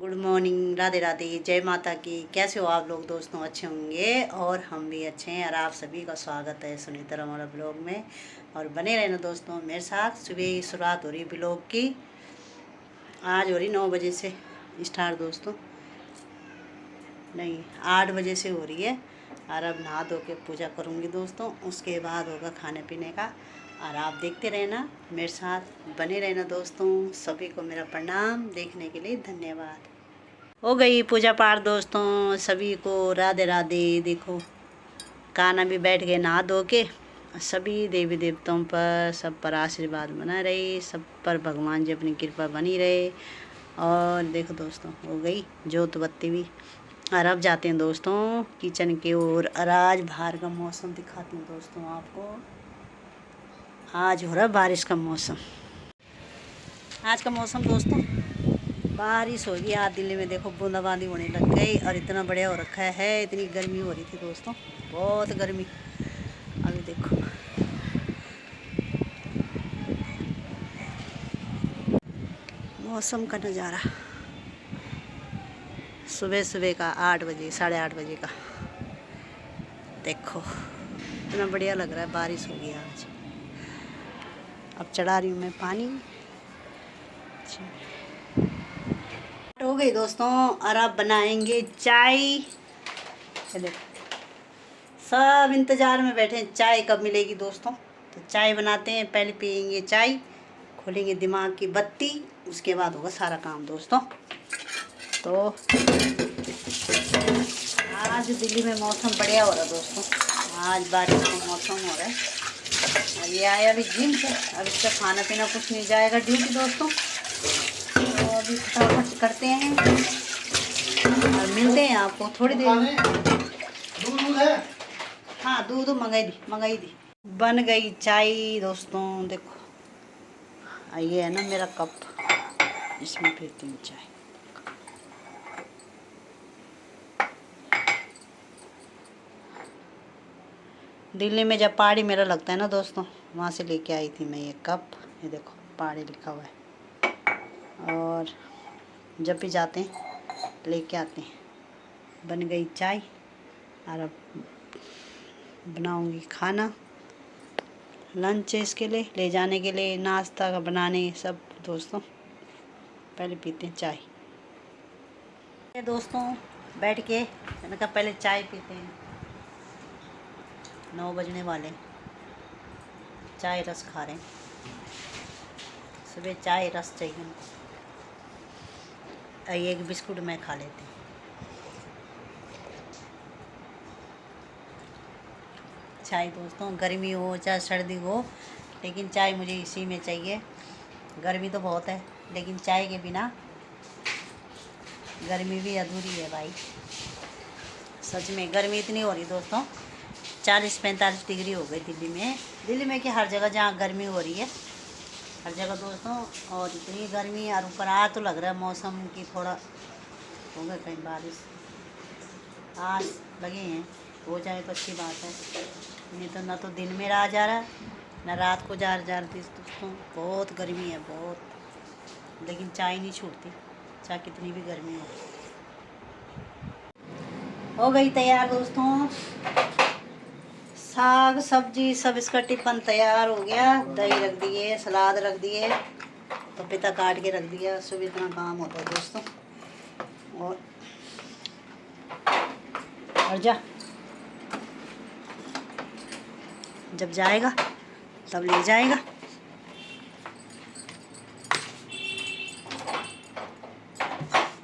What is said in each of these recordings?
Good morning, Radhe Radhe, जय माता की। कैसे हो आप लोग दोस्तों? अच्छे होंगे और हम भी अच्छे हैं। और आप सभी का स्वागत है सुनीता रमोरा ब्लॉग में। और बने रहना दोस्तों मेरे साथ। सुबह ही शुरुआत हो रही ब्लॉग की, आज हो रही 9 बजे से स्टार्ट दोस्तों, नहीं 8 बजे से हो रही है। और अब नहा धो के पूजा करूँगी दोस्तों, उसके बाद होगा खाने पीने का। और आप देखते रहना मेरे साथ, बने रहना दोस्तों। सभी को मेरा प्रणाम, देखने के लिए धन्यवाद। हो गई पूजा पाठ दोस्तों, सभी को राधे राधे। देखो कान्हा भी बैठ गए नहा धो के। सभी देवी देवताओं पर, सब पर आशीर्वाद बना रहे, सब पर भगवान जी अपनी कृपा बनी रहे। और देखो दोस्तों हो गई जोत बत्ती भी। और अब जाते हैं दोस्तों किचन की ओर। और आज बाहर का मौसम दिखाती हूँ दोस्तों आपको। आज हो रहा है बारिश का मौसम। आज का मौसम दोस्तों बारिश होगी। आज दिल्ली में देखो बूंदाबांदी होने लग गई और इतना बढ़िया हो रखा है। इतनी गर्मी हो रही थी दोस्तों, बहुत गर्मी। अभी देखो मौसम का नज़ारा, सुबह सुबह का 8 बजे 8:30 बजे का। देखो इतना बढ़िया लग रहा है, बारिश होगी आज। अब चढ़ा रही हूँ मैं पानी। हो गई दोस्तों और अब बनाएंगे चाय। सब इंतज़ार में बैठे हैं चाय कब मिलेगी दोस्तों। तो चाय बनाते हैं, पहले पियेंगे चाय, खोलेंगे दिमाग की बत्ती, उसके बाद होगा सारा काम दोस्तों। तो आज दिल्ली में मौसम बढ़िया हो रहा है दोस्तों, आज बारिश का मौसम हो रहा है। और ये आया अभी जिम से, अब इसका खाना पीना कुछ नहीं जाएगा ड्यूटी दोस्तों। तो अभी फटाफट करते हैं और मिलते हैं आपको थोड़ी देर में। दूध है? हाँ दूध मंगाई दी। बन गई चाय दोस्तों। देखो ये है ना मेरा कप, इसमें पीती हूँ चाय। दिल्ली में जब पहाड़ी मेला लगता है ना दोस्तों, वहाँ से लेके आई थी मैं ये कप। ये देखो पहाड़ी लिखा हुआ है। और जब भी जाते हैं लेके आते हैं। बन गई चाय और अब बनाऊंगी खाना, लंच इसके लिए ले जाने के लिए, नाश्ता का बनाने सब दोस्तों। पहले पीते हैं चाय दोस्तों बैठ के। मैंने कहा पहले चाय पीते हैं, 9 बजने वाले। चाय रस खा रहे हैं, सुबह चाय रस चाहिए। एक बिस्कुट मैं खा लेती हूँ। चाय दोस्तों, गर्मी हो चाहे सर्दी हो, लेकिन चाय मुझे इसी में चाहिए। गर्मी तो बहुत है, लेकिन चाय के बिना गर्मी भी अधूरी है भाई। सच में गर्मी इतनी हो रही दोस्तों, 40-45 डिग्री हो गई दिल्ली में। दिल्ली में कि हर जगह जहाँ गर्मी हो रही है, हर जगह दोस्तों। और इतनी गर्मी, और ऊपर आ तो लग रहा है मौसम की थोड़ा होगा कहीं बारिश। आज लगे हैं, हो जाए तो अच्छी बात है। नहीं तो ना तो दिन में रहा जा रहा ना रात को जा रही दोस्तों। बहुत गर्मी है बहुत, लेकिन चाय नहीं छूटती, चाहे कितनी भी गर्मी हो गई तैयार दोस्तों। साग सब्जी सब इसका टिफिन तैयार हो गया। दही रख दिए, सलाद रख दिए, पपीता काट के रख दिया। सुबह इतना काम होता है दोस्तों। और जा जब जाएगा तब ले जाएगा।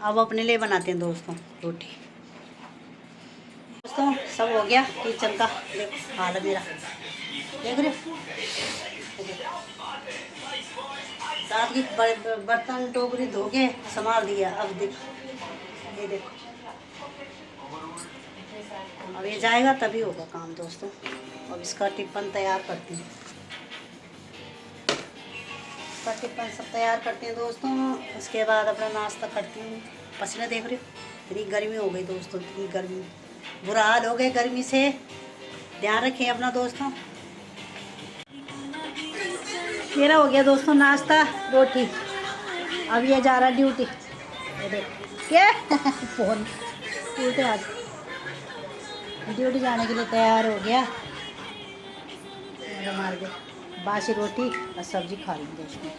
अब अपने लिए बनाते हैं दोस्तों रोटी। दोस्तों सब हो गया किचन का। देखो हाल है मेरा, देख रहे हो। रात की बर्तन टोकरी धो के संभाल दिया। अब देखो, ये देखो अब ये जाएगा तभी होगा काम दोस्तों। अब इसका टिफिन तैयार करती हूँ, इसका टिफिन सब तैयार करते हैं दोस्तों। उसके बाद अपना नाश्ता करती हूँ। पसीना देख रहे हो, इतनी गर्मी हो गई दोस्तों, इतनी गर्मी, बुरा हाल हो गए गर्मी से। ध्यान रखें अपना दोस्तों। मेरा हो गया दोस्तों नाश्ता रोटी। अब ये जा रहा ड्यूटी। ये देखो क्या फोन उल्टे हाथ ड्यूटी जाने के लिए तैयार हो गया। मार दे बासी रोटी और सब्जी खा रही दोस्तों।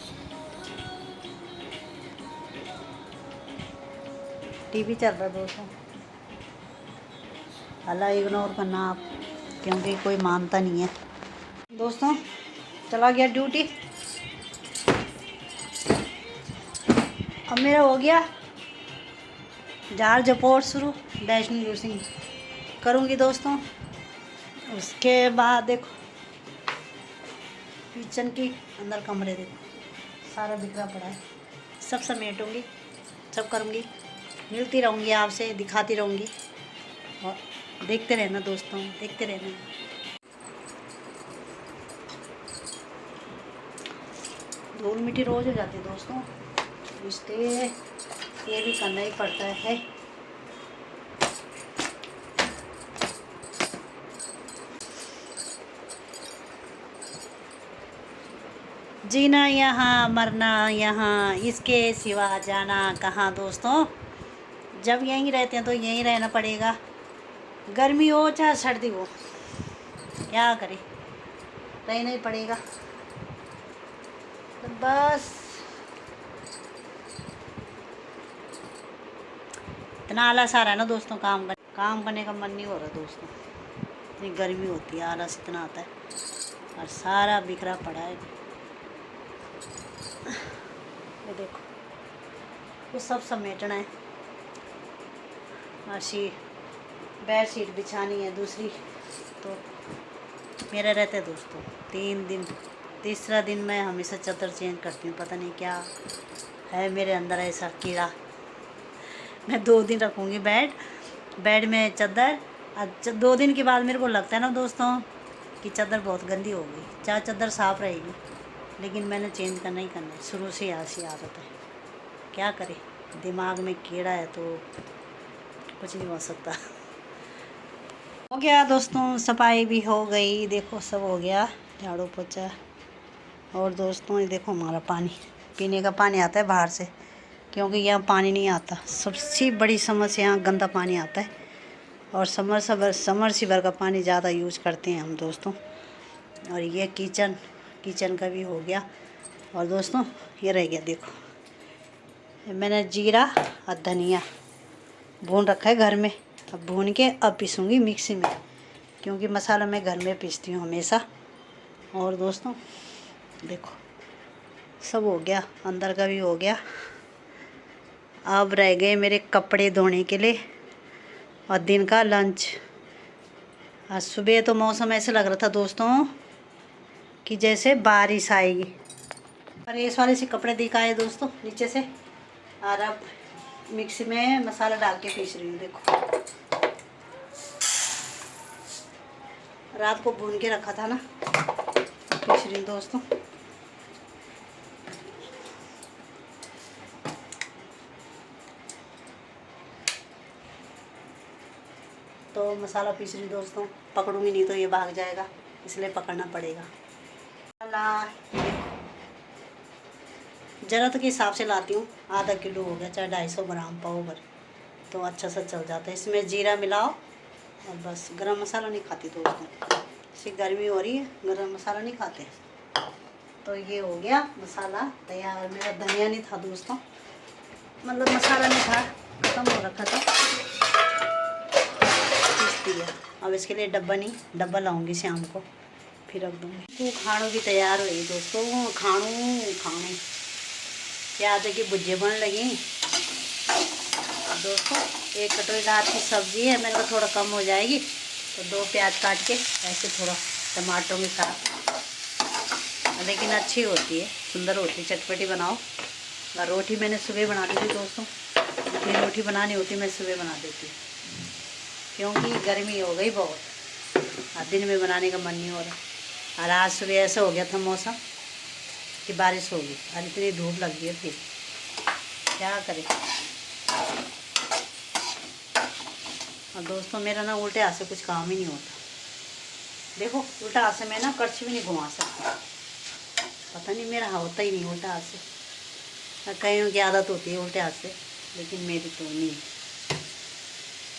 टीवी चल रहा दोस्तों, अल्लाह इग्नोर करना आप, क्योंकि कोई मानता नहीं है दोस्तों। चला गया ड्यूटी। अब मेरा हो गया झाड़ झपोट शुरू, डैशनिंग यूसिंग करूँगी दोस्तों। उसके बाद देखो किचन की अंदर कमरे देखो सारा बिखरा पड़ा है, सब समेटूँगी, सब करूँगी, मिलती रहूँगी आपसे, दिखाती रहूँगी और देखते रहना दोस्तों, देखते रहना। धूल मिट्टी रोज़ हो जाती है दोस्तों, इसलिए ये भी करना ही पड़ता है। जीना यहाँ मरना यहाँ, इसके सिवा जाना कहाँ दोस्तों। जब यहीं रहते हैं तो यहीं रहना पड़ेगा, गर्मी हो चाहे सर्दी हो, क्या करें, रहना ही पड़ेगा। तो बस इतना आलस आ रहा है ना दोस्तों, काम करने का मन नहीं हो रहा दोस्तों, इतनी गर्मी होती है, आलस इतना आता है और सारा बिखरा पड़ा है। ये देखो वो सब समेटना है और बेड शीट बिछानी है दूसरी। तो मेरे रहते दोस्तों 3 दिन, तीसरा दिन मैं हमेशा चादर चेंज करती हूँ, पता नहीं क्या है मेरे अंदर ऐसा कीड़ा। मैं 2 दिन रखूँगी बेड में चादर, 2 दिन के बाद मेरे को लगता है ना दोस्तों कि चादर बहुत गंदी हो गई, चाहे चादर साफ़ रहेगी लेकिन मैंने चेंज करना ही करना है, शुरू से ऐसी आदत है, क्या करें, दिमाग में कीड़ा है तो कुछ नहीं हो सकता। हो गया दोस्तों, सफाई भी हो गई, देखो सब हो गया, झाड़ू पोछा। और दोस्तों ये देखो हमारा पानी, पीने का पानी आता है बाहर से, क्योंकि यहाँ पानी नहीं आता। सबसे बड़ी समस्या यहाँ गंदा पानी आता है और समरसीबल का पानी ज़्यादा यूज करते हैं हम दोस्तों। और ये किचन का भी हो गया। और दोस्तों ये रह गया, देखो मैंने जीरा और धनिया भून रखा है घर में, अब भून के अब पीसूँगी मिक्सी में, क्योंकि मसाला मैं घर में पीसती हूँ हमेशा। और दोस्तों देखो सब हो गया, अंदर का भी हो गया। अब रह गए मेरे कपड़े धोने के लिए और दिन का लंच। आज सुबह तो मौसम ऐसे लग रहा था दोस्तों कि जैसे बारिश आएगी, पर इस वाले से कपड़े दिखाए दोस्तों नीचे से। और अब मिक्सी में मसाला डाल के पीस रही हूँ, देखो रात को भून के रखा था ना, पीस रही हूँ दोस्तों। तो मसाला पीस रही हूँ दोस्तों, पकड़ूंगी नहीं तो ये भाग जाएगा, इसलिए पकड़ना पड़ेगा। ज़रूरत के हिसाब से लाती हूँ, आधा किलो हो गया चाहे 250 ग्राम पाव भर, तो अच्छा सा चल जाता है। इसमें जीरा मिलाओ और बस। गरम मसाला नहीं खाती दोस्तों, इसी गर्मी हो रही है, गरम मसाला नहीं खाते। तो ये हो गया मसाला तैयार। मेरा धनिया नहीं था दोस्तों, मतलब मसाला नहीं था, खत्म हो रखा था, पीस दिया। अब इसके लिए डब्बा लाऊंगी शाम को, फिर रख दूँगी। तो खानों भी तैयार हो गई दोस्तों, खाने प्याज की भुजिया बन लगी दोस्तों। 1 कटोरी रात की सब्ज़ी है, मेरे को थोड़ा कम हो जाएगी तो 2 प्याज काट के ऐसे थोड़ा टमाटरों के साथ, लेकिन अच्छी होती है, सुंदर होती है, चटपटी बनाओ। और रोटी मैंने सुबह बना दी थी दोस्तों, जितनी रोटी बनानी होती मैं सुबह बना देती हूँ, क्योंकि गर्मी हो गई बहुत और दिन में बनाने का मन नहीं हो रहा। और आज सुबह ऐसा हो गया था मौसम कि बारिश होगी और इतनी धूप लग गई है, फिर क्या करें। और दोस्तों मेरा ना उल्टे हाथ से कुछ काम ही नहीं होता, देखो उल्टा हाथ से मैं ना कड़छी भी नहीं घुमा सकती, पता नहीं मेरा होता ही नहीं उल्टा हाथ से। कईयों की आदत होती है उल्टे हाथ से, लेकिन मेरी तो नहीं।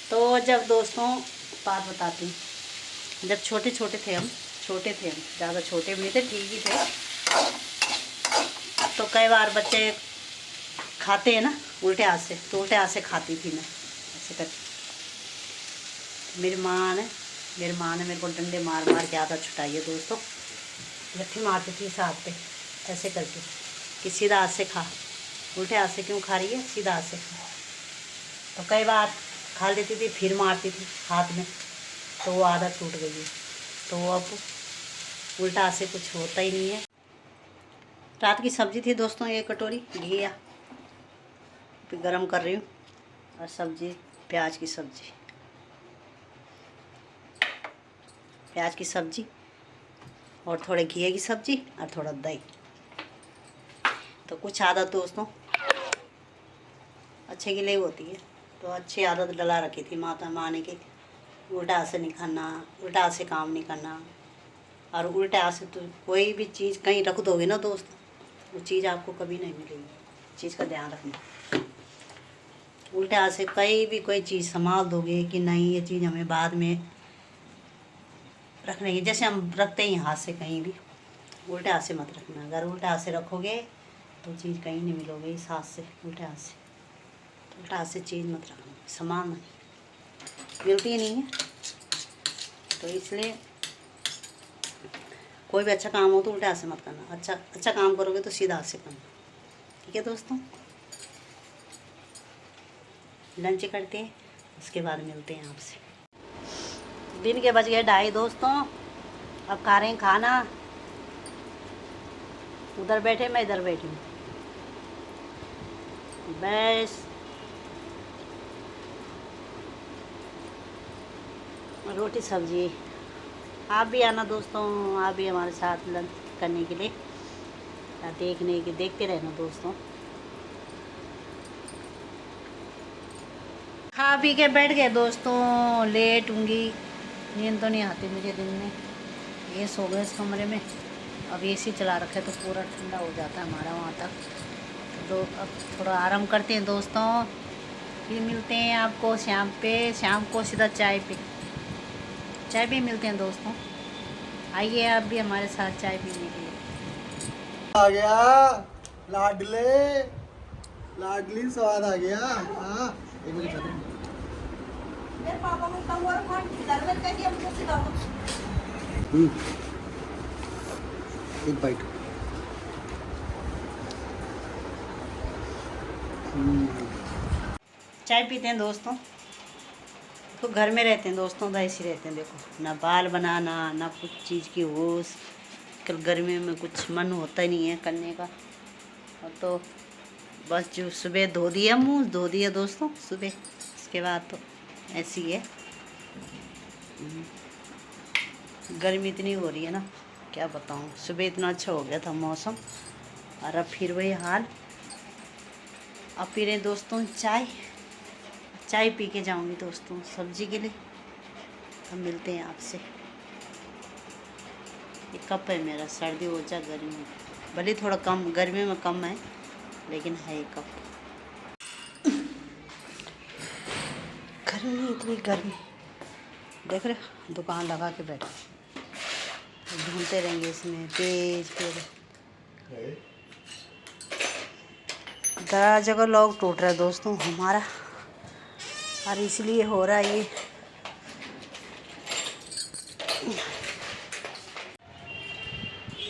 तो जब दोस्तों बात बताती हूँ, जब छोटे थे हम, ज़्यादा छोटे भी नहीं थे, ठीक ही थे। तो कई बार बच्चे खाते हैं ना उल्टे हाथ से, तो उल्टे हाथ से खाती थी मैं ऐसे करके। मेरी माँ ने मेरे को डंडे मार मार के आदत छुटाई है दोस्तों। लट्ठी मारती थी इस हाथ पे ऐसे करके कि सीधा हाथ से खा, उल्टे हाथ से क्यों खा रही है, सीधा हाथ से खा। तो कई बार खा लेती थी, फिर मारती थी हाथ में, तो वो आदत टूट गई है। तो अब उल्टा हाथ से कुछ होता ही नहीं है। रात की सब्ज़ी थी दोस्तों, 1 कटोरी घी गरम कर रही हूँ, और सब्ज़ी प्याज की सब्ज़ी और थोड़े घी की सब्ज़ी और थोड़ा दही। तो कुछ आदत दोस्तों अच्छे के लिए होती है, तो अच्छी आदत डला रखी थी माँ ने कि उल्टा हाथ से नहीं खाना, उल्टा हाथ से काम नहीं करना। और उल्टे हाथ से तो कोई भी चीज़ कहीं रख दोगे ना दोस्तों, वो चीज़ आपको कभी नहीं मिलेगी। चीज़ का ध्यान रखना। उल्टे हाथ से कहीं भी कोई चीज़ संभाल दोगे कि नहीं ये चीज़ हमें बाद में रखने की, जैसे हम रखते ही हाथ से कहीं भी, उल्टे हाथ से मत रखना। अगर उल्टे हाथ से रखोगे तो चीज़ कहीं नहीं मिलोगे इस हाथ से, उल्टे हाथ से। तो उल्टा हाथ से चीज़ मत रखना, सामान नहीं मिलती नहीं है। तो इसलिए कोई भी अच्छा काम हो तो उल्टे हाथ से मत करना। अच्छा काम करोगे तो सीधा हाथ से करना, ठीक है दोस्तों। लंच करते हैं, उसके बाद मिलते हैं आपसे। दिन के बज गए 2:30 दोस्तों। अब खा रहे हैं खाना, उधर बैठे मैं इधर बैठी हूँ बस। रोटी सब्जी। आप भी आना दोस्तों, आप भी हमारे साथ लंच करने के लिए, देखते रहना दोस्तों। खा पी के बैठ गए दोस्तों, लेट होंगी, नींद तो नहीं आती मुझे दिन में। ये सो गए इस कमरे में। अब एसी चला रखे तो पूरा ठंडा हो जाता है हमारा वहाँ तक। तो अब थोड़ा आराम करते हैं दोस्तों, फिर मिलते हैं आपको शाम को सीधा चाय पे मिलते हैं दोस्तों। आइए आप भी हमारे साथ चाय पीने के लिए। आ गया लाडली स्वाद आ गया। हाँ एक मिनट मेरे पापा को कम और घर में कैसे हम कुछ सिखाओ। एक बाइट। चाय पीते हैं दोस्तों। तो घर में रहते हैं दोस्तों तो ऐसे रहते हैं, देखो ना बाल बनाना ना कुछ चीज़ की होश। कल गर्मी में कुछ मन होता ही नहीं है करने का। और तो बस जो सुबह धो दिया दोस्तों सुबह, इसके बाद तो ऐसी है। गर्मी इतनी हो रही है ना, क्या बताऊँ। सुबह इतना अच्छा हो गया था मौसम, और अब फिर वही हाल। अब पी रहे दोस्तों चाय पी के जाऊंगी दोस्तों सब्जी के लिए। अब मिलते हैं आपसे। ये कप है मेरा, सर्दी हो जा गर्मी में, भले थोड़ा कम गर्मी में कम है, लेकिन है ये कप। गर्मी इतनी गर्मी, देख रहे दुकान लगा के बैठे, ढूंढते रहेंगे इसमें पेज पे। दरवाजे का लॉक टूट रहा है दोस्तों हमारा, और इसलिए हो रहा है ये।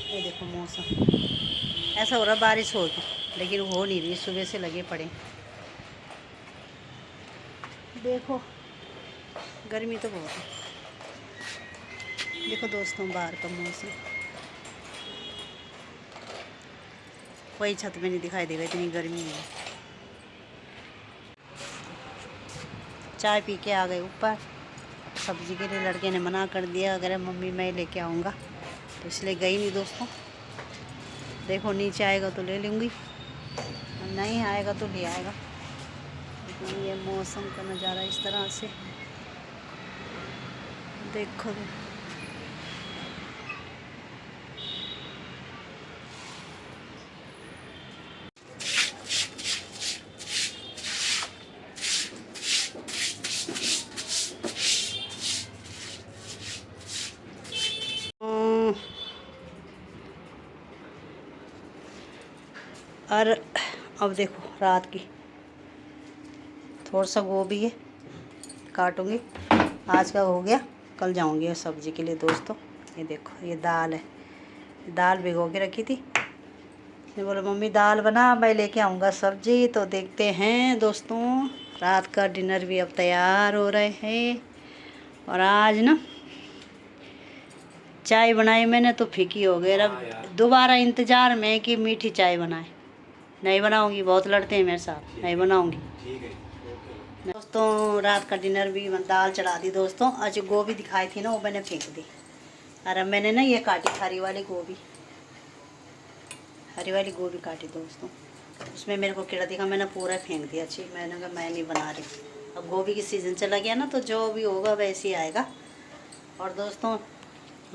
ये देखो मौसम ऐसा हो रहा, बारिश होगी लेकिन हो नहीं रही, सुबह से लगे पड़े। देखो गर्मी तो बहुत है। देखो दोस्तों बाहर का मौसम, कोई छत में नहीं दिखाई देगा, इतनी गर्मी है। चाय पी के आ गए ऊपर। सब्जी के लिए लड़के ने मना कर दिया, अगर मम्मी मैं लेके आऊँगा, तो इसलिए गई नहीं दोस्तों। देखो नीचे आएगा तो ले लूँगी, नहीं आएगा तो ले आएगा। लेकिन ये मौसम का नज़ारा इस तरह से देखो। और अब देखो रात की थोड़ा सा गोभी है, काटूंगी। आज का हो गया, कल जाऊंगी सब्जी के लिए दोस्तों। ये देखो ये दाल है, दाल भिगो के रखी थी। मैं बोला मम्मी दाल बना, मैं लेके आऊँगा सब्जी। तो देखते हैं दोस्तों, रात का डिनर भी अब तैयार हो रहे हैं। और आज ना चाय बनाई मैंने तो फीकी हो गई। अब दोबारा इंतज़ार में कि मीठी चाय बनाए। नहीं बनाऊंगी, बहुत लड़ते हैं मेरे साथ, नहीं बनाऊंगी दोस्तों। रात का डिनर भी दाल चढ़ा दी दोस्तों। आज गोभी दिखाई थी ना, वो मैंने फेंक दी। और अब मैंने ना ये काटी हरी वाली गोभी, हरी वाली गोभी काटी दोस्तों। उसमें मेरे को कीड़ा दिखा, मैंने पूरा फेंक दिया। अच्छी मैंने कहा मैं नहीं बना रही। अब गोभी की सीज़न चला गया ना, तो जो भी होगा वैसे ही आएगा। और दोस्तों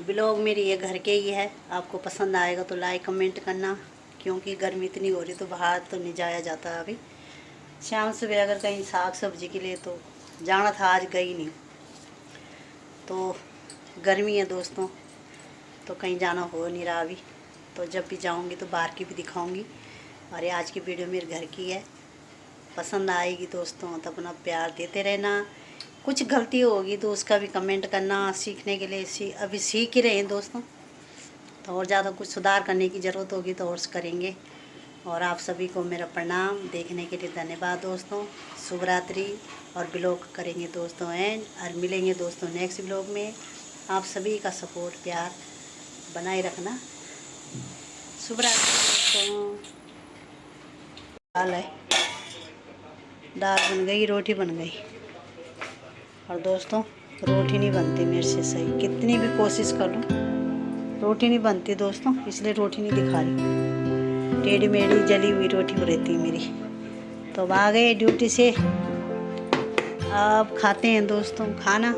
ब्लॉग मेरी ये घर के ही है, आपको पसंद आएगा तो लाइक कमेंट करना, क्योंकि गर्मी इतनी हो रही तो बाहर तो नहीं जाया जाता। अभी शाम सुबह अगर कहीं साग सब्जी के लिए तो जाना था, आज गई नहीं। तो गर्मी है दोस्तों, तो कहीं जाना हो नहीं रहा अभी। तो जब भी जाऊंगी तो बाहर की भी दिखाऊंगी। और ये आज की वीडियो मेरे घर की है, पसंद आएगी दोस्तों तो अपना प्यार देते रहना। कुछ गलती होगी तो उसका भी कमेंट करना, सीखने के लिए अभी सीख ही रहे हैं दोस्तों। तो और ज़्यादा कुछ सुधार करने की ज़रूरत होगी तो और करेंगे। और आप सभी को मेरा प्रणाम, देखने के लिए धन्यवाद दोस्तों। शुभ रात्रि। और ब्लॉग करेंगे दोस्तों एंड, और मिलेंगे दोस्तों नेक्स्ट ब्लॉग में। आप सभी का सपोर्ट प्यार बनाए रखना। शुभ रात्रि दोस्तों। दाल है, दाल बन गई, रोटी बन गई। और दोस्तों रोटी नहीं बनती मेरे से सही, कितनी भी कोशिश कर लूँ रोटी नहीं बनती दोस्तों, इसलिए रोटी नहीं दिखा रही। टेढ़ी मेढ़ी जली हुई रोटी रहती है मेरी। तो अब आ गए ड्यूटी से, अब खाते हैं दोस्तों खाना।